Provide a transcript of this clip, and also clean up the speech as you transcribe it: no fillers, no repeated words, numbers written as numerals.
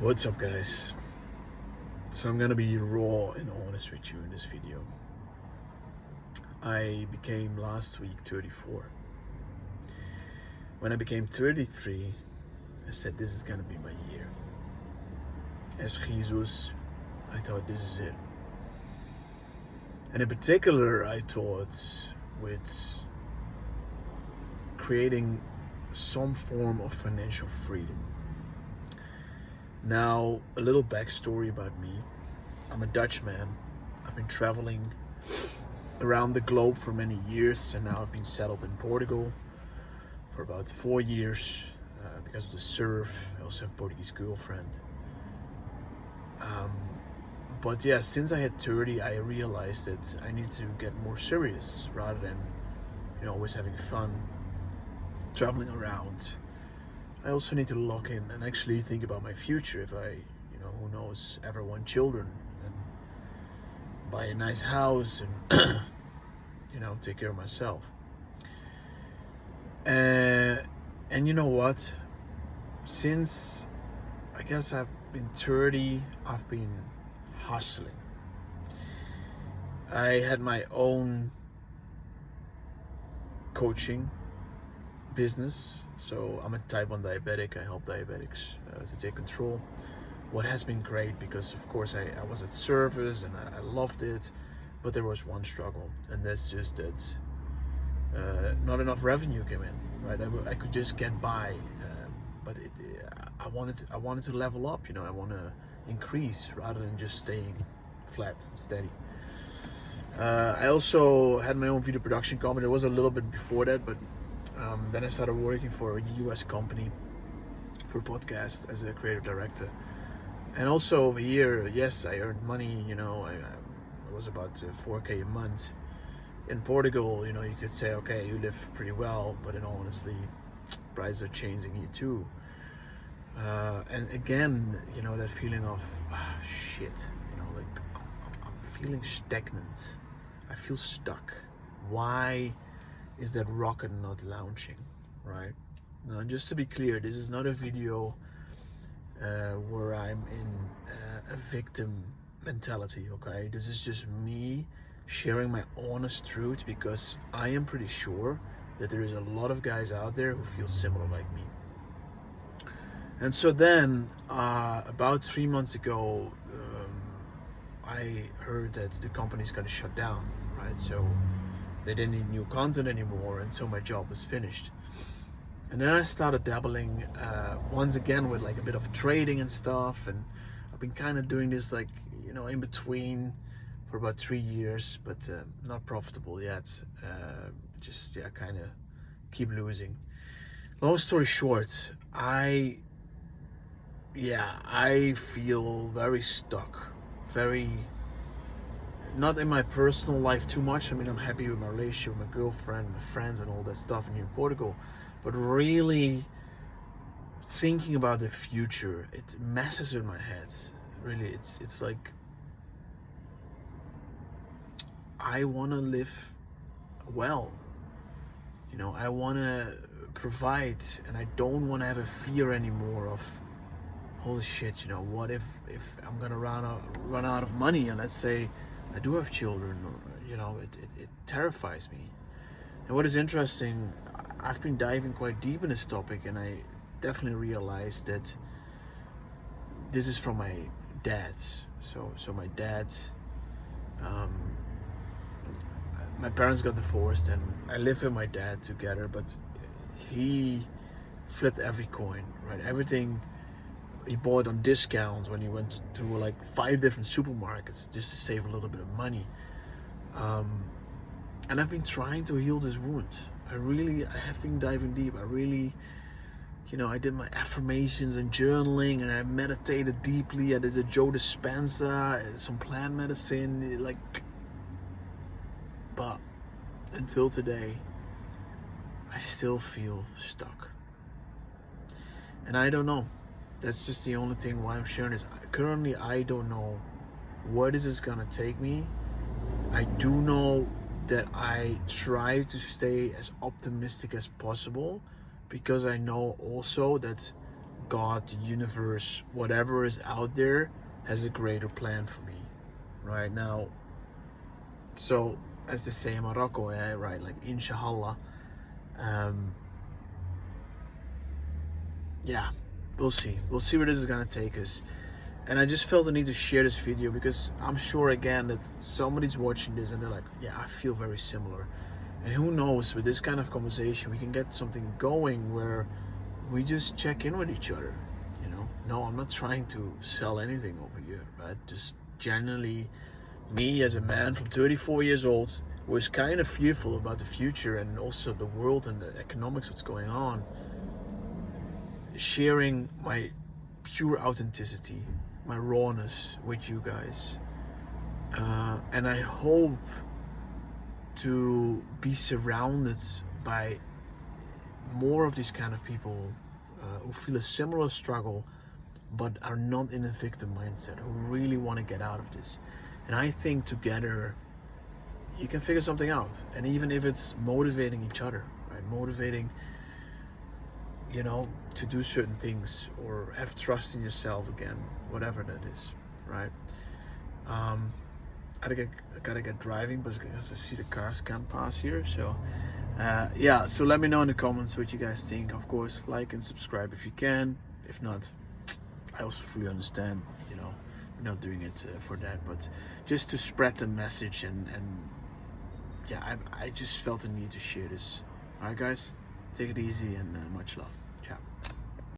What's up, guys? So I'm gonna be raw and honest with you in this video. I became last week 34. When I became 33, I said this is gonna be my year. As Jesus, I thought this is it. And in particular, I thought with creating some form of financial freedom. Now, a little backstory about me. I'm a Dutch man. I've been traveling around the globe for many years, and now I've been settled in Portugal for about 4 years because of the surf. I also have a Portuguese girlfriend. But yeah, since I hit 30, I realized that I need to get more serious rather than, always having fun, traveling around. I also need to lock in and actually think about my future if I, who knows, ever want children and buy a nice house and, take care of myself. And you know what? Since I guess I've been 30, I've been hustling. I had my own coaching business. So I'm a type 1 diabetic. I help diabetics to take control. What has been great, because of course I was at service and I loved it, but there was one struggle, and that's just that not enough revenue came in. Right, I could just get by, but I wanted to level up. I want to increase rather than just staying flat and steady. I also had my own video production company. It was a little bit before that, but then I started working for a US company for podcast as a creative director. And also over here, yes, I earned money, it was about 4K a month. In Portugal, you could say, okay, you live pretty well, but in all honesty, prices are changing here too. And again, that feeling of, shit, like I'm feeling stagnant. I feel stuck. Why is that rocket not launching, right? Now, just to be clear, this is not a video where I'm in a victim mentality, okay? This is just me sharing my honest truth, because I am pretty sure that there is a lot of guys out there who feel similar like me. And so then, about 3 months ago, I heard that the company's gonna shut down, right? So they didn't need new content anymore, and so my job was finished. And then I started dabbling once again with like a bit of trading and stuff, and I've been kind of doing this like in between for about 3 years, but not profitable yet. Just kind of keep losing. Long story short, I feel very stuck, very. Not in my personal life too much. I mean, I'm happy with my relationship with my girlfriend, my friends, and all that stuff here in Portugal. But really thinking about the future, it messes with my head. Really, it's like I want to live well. I want to provide, and I don't want to have a fear anymore of, holy shit, what if I'm gonna run out of money, and let's say I do have children, it terrifies me. And what is interesting, I've been diving quite deep in this topic, and I definitely realized that this is from my dad. So my dad, my parents got divorced, and I live with my dad together, but he flipped every coin, right? Everything he bought on discount when he went to like 5 different supermarkets just to save a little bit of money. And I've been trying to heal this wound. I have been diving deep. I really, I did my affirmations and journaling, and I meditated deeply. I did the Joe Dispenza, some plant medicine, but until today, I still feel stuck. And I don't know. That's just the only thing why I'm sharing this. Currently, I don't know where this is gonna take me. I do know that I try to stay as optimistic as possible, because I know also that God, the universe, whatever is out there has a greater plan for me right now. So as they say in Morocco, right, like inshallah. Yeah, we'll see where this is gonna take us. And I just felt the need to share this video because I'm sure again that somebody's watching this and they're like, yeah, I feel very similar. And who knows, with this kind of conversation we can get something going where we just check in with each other, you know. No, I'm not trying to sell anything over here, right? Just generally me as a man from 34 years old who is kind of fearful about the future and also the world and the economics, what's going on, sharing my pure authenticity, my rawness with you guys. And I hope to be surrounded by more of these kind of people who feel a similar struggle but are not in a victim mindset, who really want to get out of this. And I think together you can figure something out. And even if it's motivating each other, right? Motivating, you know, to do certain things or have trust in yourself again, whatever that is, right? I gotta get driving because I see the cars can't pass here. So yeah, so let me know in the comments what you guys think. Of course, like and subscribe if you can. If not, I also fully understand, you know, we're not doing it for that, but just to spread the message. And yeah, I just felt the need to share this. All right guys, take it easy and much love. Ciao.